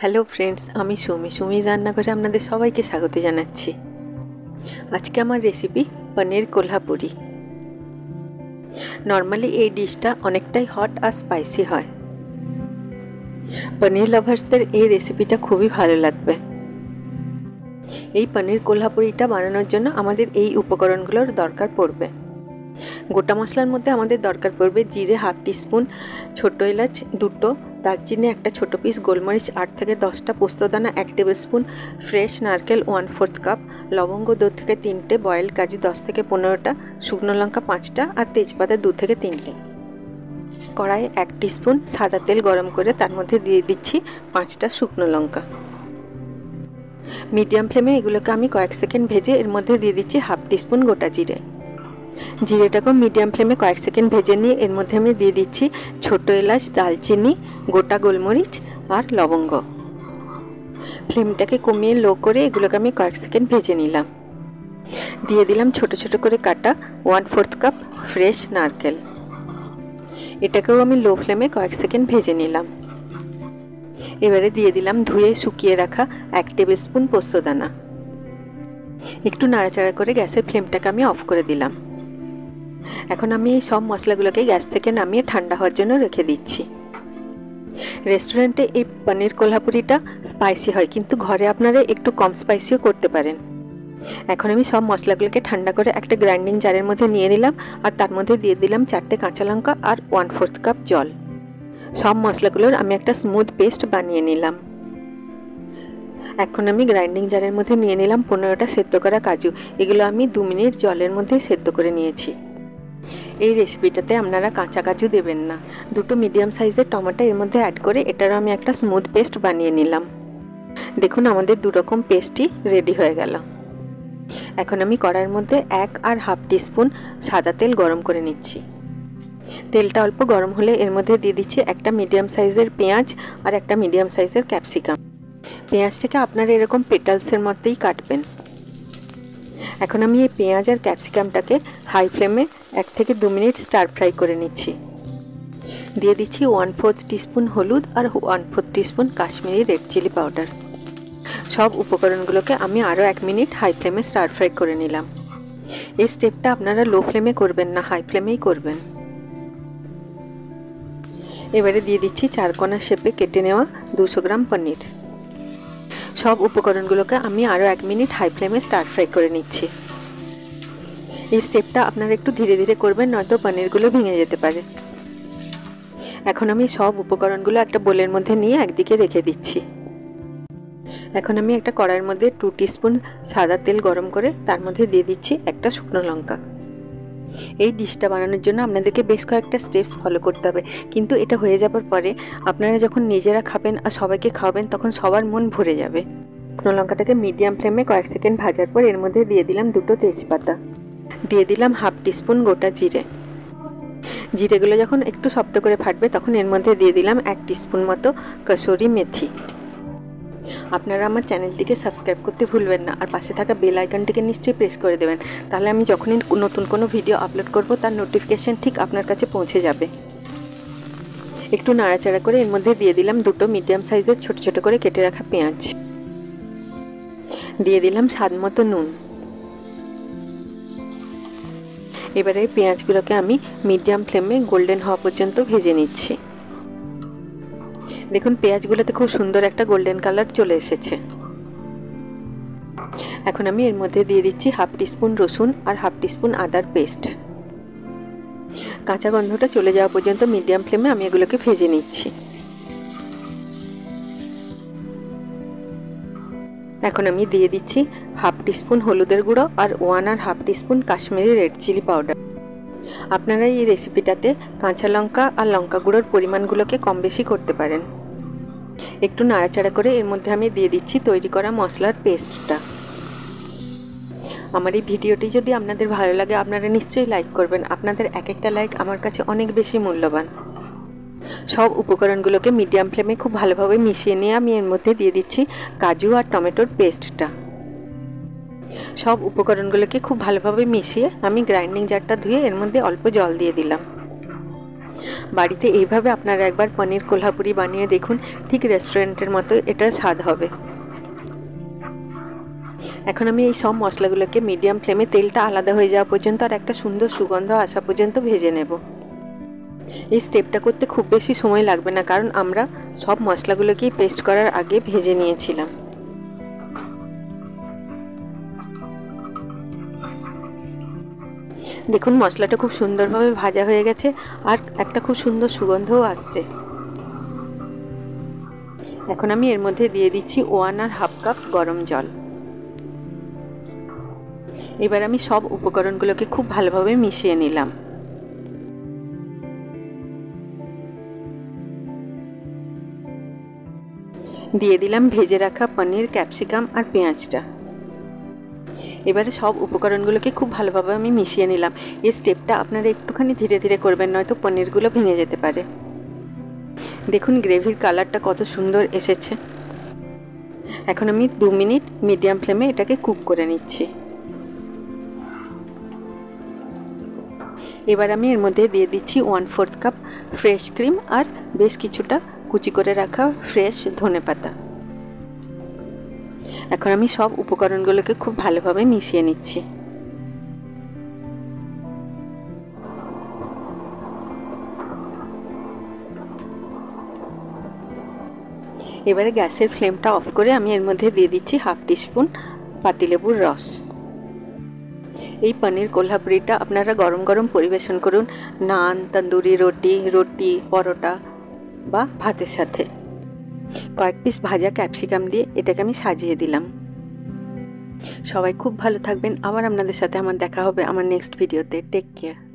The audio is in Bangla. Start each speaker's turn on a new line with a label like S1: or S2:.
S1: হ্যালো ফ্রেন্ডস, আমি সুমির রান্নাঘরে আপনাদের সবাইকে স্বাগত জানাচ্ছি। আজকে আমার রেসিপি পনির কোল্হাপুরি। নর্মালি এই ডিশটা অনেকটাই হট আর স্পাইসি হয়। পনির লাভার্সদের এই রেসিপিটা খুবই ভালো লাগবে। এই পনির কোল্হাপুরিটা বানানোর জন্য আমাদের এই উপকরণগুলোর দরকার পড়বে। গোটা মশলার মধ্যে আমাদের দরকার পড়বে জিরে হাফ টিস্পুন, ছোটো এলাচ দুটো, দারচিনি একটা ছোটো পিস, গোলমরিচ 8 থেকে 10টা, পোস্তদানা 1 টেবিল স্পুন, ফ্রেশ নারকেল 1/4 কাপ, লবঙ্গ 2 থেকে 3টে, বয়েল কাজু 10 থেকে 15টা, শুকনো লঙ্কা 5টা আর তেজপাতা 2 থেকে 3টে। কড়াইয়ে 1 টিস্পুন সাদা তেল গরম করে তার মধ্যে দিয়ে দিচ্ছি 5টা শুকনো লঙ্কা। মিডিয়াম ফ্লেমে এগুলোকে আমি কয়েক সেকেন্ড ভেজে এর মধ্যে দিয়ে দিচ্ছি হাফ টিস্পুন গোটা জিরে। জিরেটাকেও মিডিয়াম ফ্লেমে কয়েক সেকেন্ড ভেজে নিয়ে এর মধ্যে আমি দিয়ে দিচ্ছি ছোটো এলাচ, দালচিনি, গোটা গোলমরিচ আর লবঙ্গ। ফ্লেমটাকে কমিয়ে লো করে এগুলোকে আমি কয়েক সেকেন্ড ভেজে নিলাম। দিয়ে দিলাম ছোটো ছোটো করে কাটা 1/4 কাপ ফ্রেশ নারকেল। এটাকেও আমি লো ফ্লেমে কয়েক সেকেন্ড ভেজে নিলাম। এবারে দিয়ে দিলাম ধুয়ে শুকিয়ে রাখা 1 টেবিল স্পুন পোস্তদানা। একটু নাড়াচাড়া করে গ্যাসের ফ্লেমটাকে আমি অফ করে দিলাম। এখন আমি এই সব মশলাগুলোকে গ্যাস থেকে নামিয়ে ঠান্ডা হওয়ার জন্য রেখে দিচ্ছি। রেস্টুরেন্টে এই পনির কোল্হাপুরিটা স্পাইসি হয়, কিন্তু ঘরে আপনারা একটু কম স্পাইসিও করতে পারেন। এখন আমি সব মশলাগুলোকে ঠান্ডা করে একটা গ্রাইন্ডিং জারের মধ্যে নিয়ে নিলাম আর তার মধ্যে দিয়ে দিলাম 4টে কাঁচা লঙ্কা আর 1/4 কাপ জল। সব মশলাগুলোর আমি একটা স্মুথ পেস্ট বানিয়ে নিলাম। এখন আমি গ্রাইন্ডিং জারের মধ্যে নিয়ে নিলাম 15টা সেদ্ধ করা কাজু। এগুলো আমি 2 মিনিট জলের মধ্যে সেদ্ধ করে নিয়েছি। এই রেসিপিটাতে আপনারা কাঁচা কাজু দেবেন না। 2টো মিডিয়াম সাইজের টমেটো এর মধ্যে অ্যাড করে এটারও আমি একটা স্মুথ পেস্ট বানিয়ে নিলাম। দেখুন আমাদের 2 রকম পেস্টই রেডি হয়ে গেল। এখন আমি কড়াইয়ের মধ্যে 1 আর হাফ টিস্পুন সাদা তেল গরম করে নিচ্ছি। তেলটা অল্প গরম হলে এর মধ্যে দিয়ে দিচ্ছি একটা মিডিয়াম সাইজের পেঁয়াজ আর একটা মিডিয়াম সাইজের ক্যাপসিকাম। পেঁয়াজটাকে আপনারা এরকম পেটালসের মধ্যেই কাটবেন। এখন আমি এই পেঁয়াজ আর ক্যাপসিকামটাকে হাই ফ্লেমে 1 থেকে 2 মিনিট স্টার ফ্রাই করে নিচ্ছি। দিয়ে দিচ্ছি 1/4 টিস্পুন হলুদ আর 1/4 teaspoon Kashmiri red chilli powder. সব উপকরণগুলোকে আমি আরও 1 মিনিট হাই ফ্লেমে স্টার ফ্রাই করে নিলাম। এই স্টেপটা আপনারা লো ফ্লেমে করবেন না, হাই ফ্লেমেই করবেন। এবারে দিয়ে দিচ্ছি 4 কোণা শেপে কেটে নেওয়া 200 গ্রাম পনির। সব উপকরণগুলোকে আমি আরও 1 মিনিট হাই ফ্লেমে স্টার ফ্রাই করে নিচ্ছি। এই স্টেপটা আপনারা একটু ধীরে ধীরে করবেন, নয়তো পনিরগুলো ভেঙে যেতে পারে। এখন আমি সব উপকরণগুলো একটা বোলের মধ্যে নিয়ে একদিকে রেখে দিচ্ছি। এখন আমি একটা কড়াইয়ের মধ্যে 2 টিস্পুন সাদা তেল গরম করে তার মধ্যে দিয়ে দিচ্ছি একটা শুকনো লঙ্কা। এই ডিশটা বানানোর জন্য আপনাদেরকে বেশ কয়েকটা স্টেপস ফলো করতে হবে, কিন্তু এটা হয়ে যাবার পরে আপনারা যখন নিজেরা খাবেন আর সবাইকে খাওয়াবেন তখন সবার মন ভরে যাবে। শুকনো লঙ্কাটাকে মিডিয়াম ফ্লেমে কয়েক সেকেন্ড ভাজার পর এর মধ্যে দিয়ে দিলাম 2টো তেজপাতা। দিয়ে দিলাম হাফ টিস্পুন গোটা জিরে। জিরেগুলো যখন একটু শক্ত করে ফাটবে তখন এর মধ্যে দিয়ে দিলাম 1 টিস্পুন মতো কসুরি মেথি। আপনারা আমার চ্যানেলটিকে সাবস্ক্রাইব করতে ভুলবেন না আর পাশে থাকা বেল আইকনটিকে নিশ্চয়ই প্রেস করে দেবেন, তাহলে আমি যখনই নতুন কোনো ভিডিও আপলোড করব তার নোটিফিকেশন ঠিক আপনার কাছে পৌঁছে যাবে। একটু নাড়াচাড়া করে এর মধ্যে দিয়ে দিলাম 2টো মিডিয়াম সাইজের ছোট ছোট করে কেটে রাখা পেঁয়াজ। দিয়ে দিলাম স্বাদ মতো নুন। এবারে এই পেঁয়াজগুলোকে আমি মিডিয়াম ফ্লেমে গোল্ডেন হওয়া পর্যন্ত ভেজে নিচ্ছি। দেখুন পেঁয়াজগুলোতে খুব সুন্দর একটা গোল্ডেন কালার চলে এসেছে। এখন আমি এর মধ্যে দিয়ে দিচ্ছি হাফ টিস্পুন রসুন আর হাফ টিস্পুন আদার পেস্ট। কাঁচা গন্ধটা চলে যাওয়া পর্যন্ত মিডিয়াম ফ্লেমে আমি এগুলোকে ভেজে নিচ্ছি। এখন আমি দিয়ে দিচ্ছি হাফ টিস্পুন হলুদের গুঁড়ো আর 1 আর half teaspoon Kashmiri red chilli powder. আপনারা এই রেসিপিটাতে কাঁচা লঙ্কা আর লঙ্কা গুঁড়োর পরিমাণগুলোকে কম বেশি করতে পারেন। একটু নাড়াচাড়া করে এর মধ্যে আমি দিয়ে দিচ্ছি তৈরি করা মশলার পেস্টটা। আমার এই ভিডিওটি যদি আপনাদের ভালো লাগে আপনারা নিশ্চয়ই লাইক করবেন। আপনাদের এক একটা লাইক আমার কাছে অনেক বেশি মূল্যবান। সব উপকরণগুলোকে মিডিয়াম ফ্লেমে খুব ভালোভাবে মিশিয়ে নিয়ে আমি এর মধ্যে দিয়ে দিচ্ছি কাজু আর টমেটোর পেস্টটা। সব উপকরণগুলোকে খুব ভালোভাবে মিশিয়ে আমি গ্রাইন্ডিং জারটা ধুয়ে এর মধ্যে অল্প জল দিয়ে দিলাম। বাড়িতে এইভাবে আপনারা একবার পনির কোলহাপুরি বানিয়ে দেখুন, ঠিক রেস্টুরেন্টের মতো এটার স্বাদ হবে। এখন আমি এই সব মশলাগুলোকে মিডিয়াম ফ্লেমে তেলটা আলাদা হয়ে যাওয়া পর্যন্ত আর একটা সুন্দর সুগন্ধ আসা পর্যন্ত ভেজে নেব। এই স্টেপটা করতে খুব বেশি সময় লাগবে না, কারণ আমরা সব মশলাগুলোকেই পেস্ট করার আগে ভেজে নিয়েছিলাম। দেখুন মশলাটা খুব সুন্দরভাবে ভাজা হয়ে গেছে আর একটা খুব সুন্দর সুগন্ধও আসছে। এখন আমি এর মধ্যে দিয়ে দিচ্ছি 1.5 কাপ গরম জল। এবার আমি সব উপকরণগুলোকে খুব ভালোভাবে মিশিয়ে নিলাম। দিয়ে দিলাম ভেজে রাখা পনির, ক্যাপসিকাম আর পেঁয়াজটা। এবারে সব উপকরণগুলোকে খুব ভালোভাবে আমি মিশিয়ে নিলাম। এই স্টেপটা আপনারা একটুখানি ধীরে ধীরে করবেন, নয়তো পনিরগুলো ভেঙে যেতে পারে। দেখুন গ্রেভির কালারটা কত সুন্দর এসেছে। এখন আমি 2 মিনিট মিডিয়াম ফ্লেমে এটাকে কুক করে নিচ্ছি। এবার আমি এর মধ্যে দিয়ে দিচ্ছি 1/4 কাপ ফ্রেশ ক্রিম আর বেশ কিছুটা কুচি করে রাখা ফ্রেশ ধনেপাতা। এখন আমি সব উপকরণগুলোকে খুব ভালোভাবে মিশিয়ে নিচ্ছি। এবারে গ্যাসের ফ্লেমটা অফ করে আমি এর মধ্যে দিয়ে দিচ্ছি 1/2 টিস্পুন পাতিলেবুর রস। এই পনির কোলহাপুরিটা আপনারা গরম গরম পরিবেশন করুন নান, তন্দুরি রুটি, পরোটা বা ভাতের সাথে। কয়েক পিস ভাজা ক্যাপসিকাম দিয়ে এটাকে আমি সাজিয়ে দিলাম। সবাই খুব ভালো থাকবেন। আবার আপনাদের সাথে আমার দেখা হবে আমার নেক্সট ভিডিওতে। Take care.